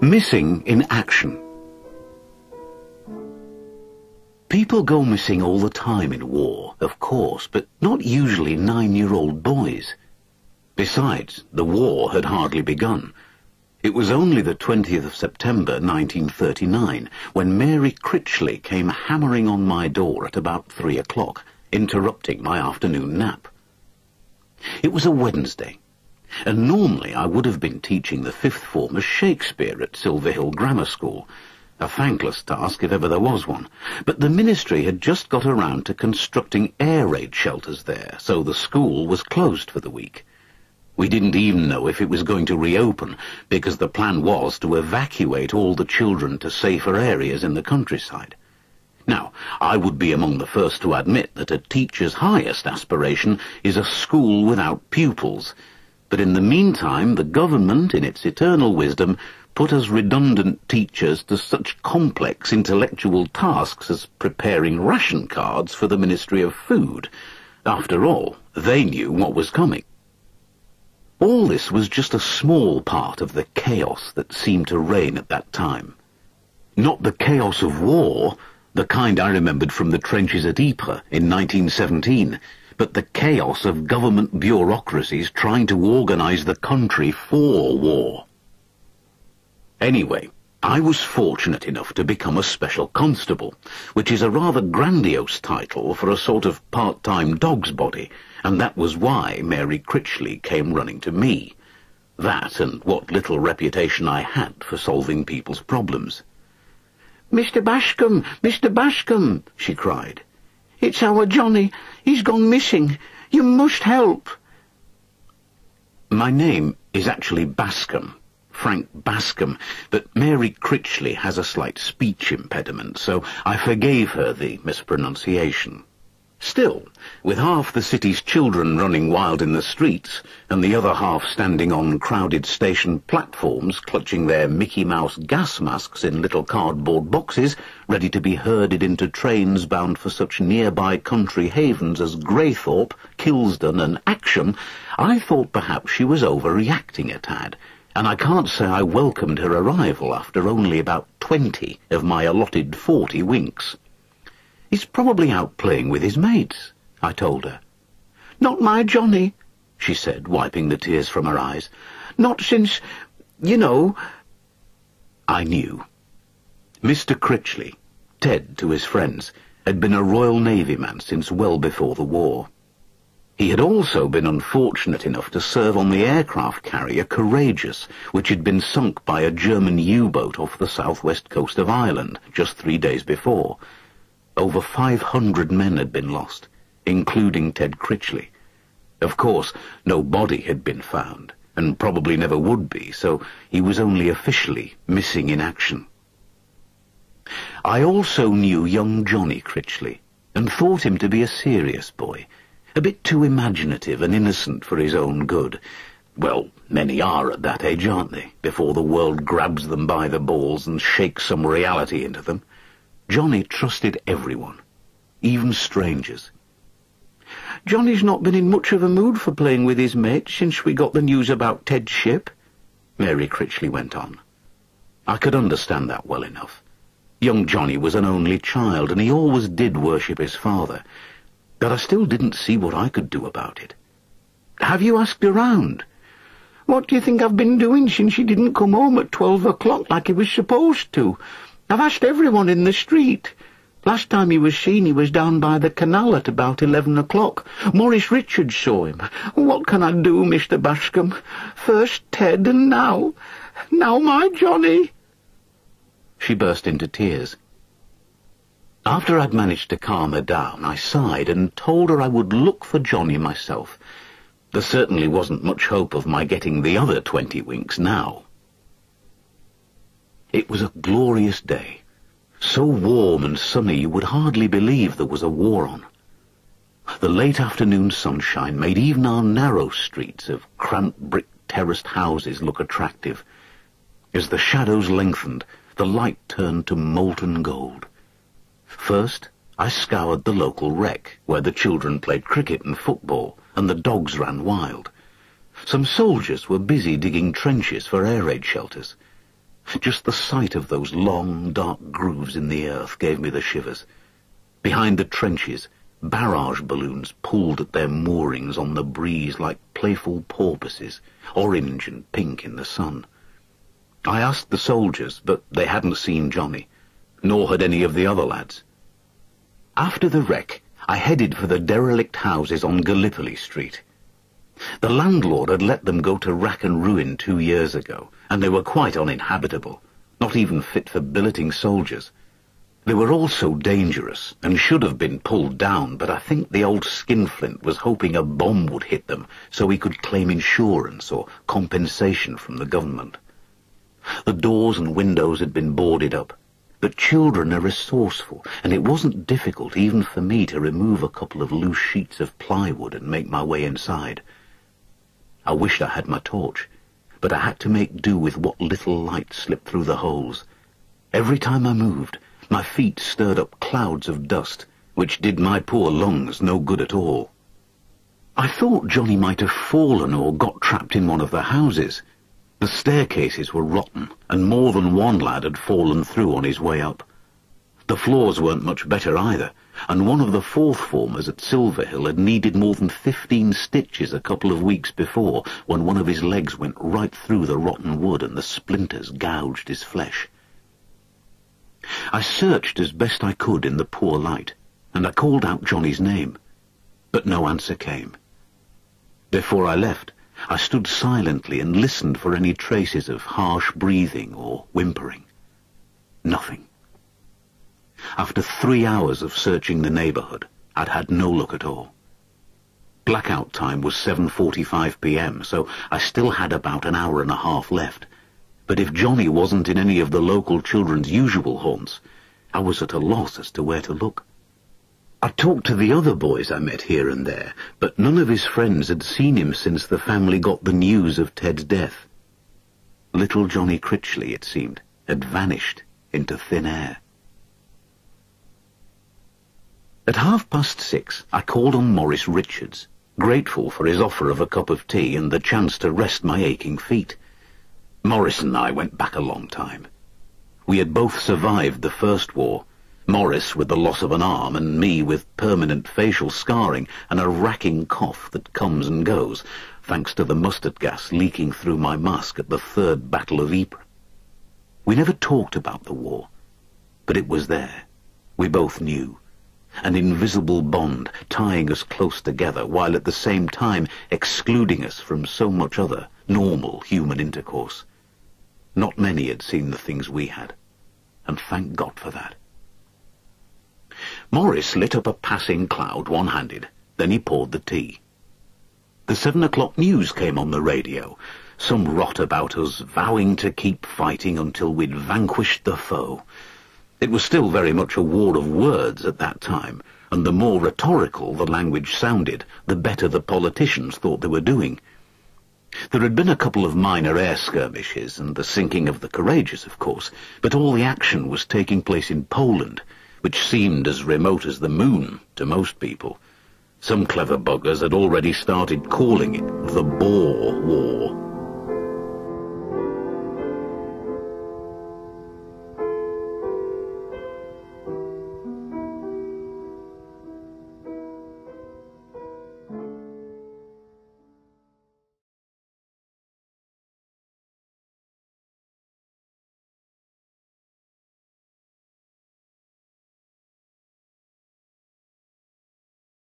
Missing in action. People go missing all the time in war, of course, but not usually 9-year-old boys. Besides, the war had hardly begun. It was only the 20th of September 1939 when Mary Critchley came hammering on my door at about 3 o'clock, interrupting my afternoon nap. It was a Wednesday, and normally I would have been teaching the 5th formers Shakespeare at Silver Hill Grammar School, a thankless task if ever there was one, but the ministry had just got around to constructing air raid shelters there, so the school was closed for the week. We didn't even know if it was going to reopen, because the plan was to evacuate all the children to safer areas in the countryside. Now, I would be among the first to admit that a teacher's highest aspiration is a school without pupils, but in the meantime the government, in its eternal wisdom, put us redundant teachers to such complex intellectual tasks as preparing ration cards for the Ministry of Food. After all, they knew what was coming. All this was just a small part of the chaos that seemed to reign at that time. Not the chaos of war, the kind I remembered from the trenches at Ypres in 1917, but the chaos of government bureaucracies trying to organize the country for war. Anyway, I was fortunate enough to become a special constable, which is a rather grandiose title for a sort of part-time dog's body, and that was why Mary Critchley came running to me. That and what little reputation I had for solving people's problems. "Mr. Bascom! Mr. Bascom!" she cried. "It's our Johnny. He's gone missing. You must help." My name is actually Bascom, Frank Bascom, but Mary Critchley has a slight speech impediment, so I forgave her the mispronunciation. Still, with half the city's children running wild in the streets, and the other half standing on crowded station platforms clutching their Mickey Mouse gas masks in little cardboard boxes, ready to be herded into trains bound for such nearby country havens as Greythorpe, Kilsdon and Action, I thought perhaps she was overreacting a tad, and I can't say I welcomed her arrival after only about 20 of my allotted 40 winks. "He's probably out playing with his mates," I told her. "Not my Johnny," she said, wiping the tears from her eyes. "Not since, you know." I knew. Mr. Critchley, Ted to his friends, had been a Royal Navy man since well before the war. He had also been unfortunate enough to serve on the aircraft carrier Courageous, which had been sunk by a German U-boat off the southwest coast of Ireland just 3 days before. Over 500 men had been lost, including Ted Critchley. Of course, no body had been found, and probably never would be, so he was only officially missing in action. I also knew young Johnny Critchley, and thought him to be a serious boy, a bit too imaginative and innocent for his own good. Well, many are at that age, aren't they, before the world grabs them by the balls and shakes some reality into them. Johnny trusted everyone, even strangers. "Johnny's not been in much of a mood for playing with his mates since we got the news about Ted's ship," Mary Critchley went on. I could understand that well enough. Young Johnny was an only child, and he always did worship his father, but I still didn't see what I could do about it. "Have you asked around?" "What do you think I've been doing since he didn't come home at 12 o'clock like he was supposed to? I've asked everyone in the street. Last time he was seen, he was down by the canal at about 11 o'clock. Maurice Richards saw him. What can I do, Mr. Bascom? First Ted, and now my Johnny." She burst into tears. After I'd managed to calm her down, I sighed and told her I would look for Johnny myself. There certainly wasn't much hope of my getting the other 20 winks now. It was a glorious day, so warm and sunny you would hardly believe there was a war on. The late afternoon sunshine made even our narrow streets of cramped brick terraced houses look attractive. As the shadows lengthened, the light turned to molten gold. First, I scoured the local rec, where the children played cricket and football, and the dogs ran wild. Some soldiers were busy digging trenches for air raid shelters. Just the sight of those long, dark grooves in the earth gave me the shivers. Behind the trenches, barrage balloons pulled at their moorings on the breeze like playful porpoises, orange and pink in the sun. I asked the soldiers, but they hadn't seen Johnny, nor had any of the other lads. After the wreck, I headed for the derelict houses on Gallipoli Street. The landlord had let them go to rack and ruin 2 years ago, and they were quite uninhabitable, not even fit for billeting soldiers. They were all so dangerous, and should have been pulled down, but I think the old skinflint was hoping a bomb would hit them so he could claim insurance or compensation from the government. The doors and windows had been boarded up, but children are resourceful, and it wasn't difficult even for me to remove a couple of loose sheets of plywood and make my way inside. I wished I had my torch, but I had to make do with what little light slipped through the holes. Every time I moved, my feet stirred up clouds of dust, which did my poor lungs no good at all. I thought Johnny might have fallen or got trapped in one of the houses. The staircases were rotten, and more than one lad had fallen through on his way up. The floors weren't much better either, and one of the fourth formers at Silverhill had needed more than 15 stitches a couple of weeks before, when one of his legs went right through the rotten wood and the splinters gouged his flesh. I searched as best I could in the poor light, and I called out Johnny's name, but no answer came. Before I left, I stood silently and listened for any traces of harsh breathing or whimpering. Nothing. After 3 hours of searching the neighbourhood, I'd had no luck at all. Blackout time was 7:45 p.m, so I still had about an hour and a half left. But if Johnny wasn't in any of the local children's usual haunts, I was at a loss as to where to look. I talked to the other boys I met here and there, but none of his friends had seen him since the family got the news of Ted's death. Little Johnny Critchley, it seemed, had vanished into thin air. At 6:30, I called on Maurice Richards, grateful for his offer of a cup of tea and the chance to rest my aching feet. Maurice and I went back a long time. We had both survived the First War, Maurice with the loss of an arm and me with permanent facial scarring and a racking cough that comes and goes, thanks to the mustard gas leaking through my mask at the Third Battle of Ypres. We never talked about the war, but it was there. We both knew. An invisible bond tying us close together while at the same time excluding us from so much other normal human intercourse. Not many had seen the things we had, and thank God for that. Maurice lit up a passing cloud one-handed, then he poured the tea. The 7 o'clock news came on the radio, some rot about us vowing to keep fighting until we'd vanquished the foe. It was still very much a war of words at that time, and the more rhetorical the language sounded, the better the politicians thought they were doing. There had been a couple of minor air skirmishes and the sinking of the Courageous, of course, but all the action was taking place in Poland, which seemed as remote as the moon to most people. Some clever buggers had already started calling it the Boer War.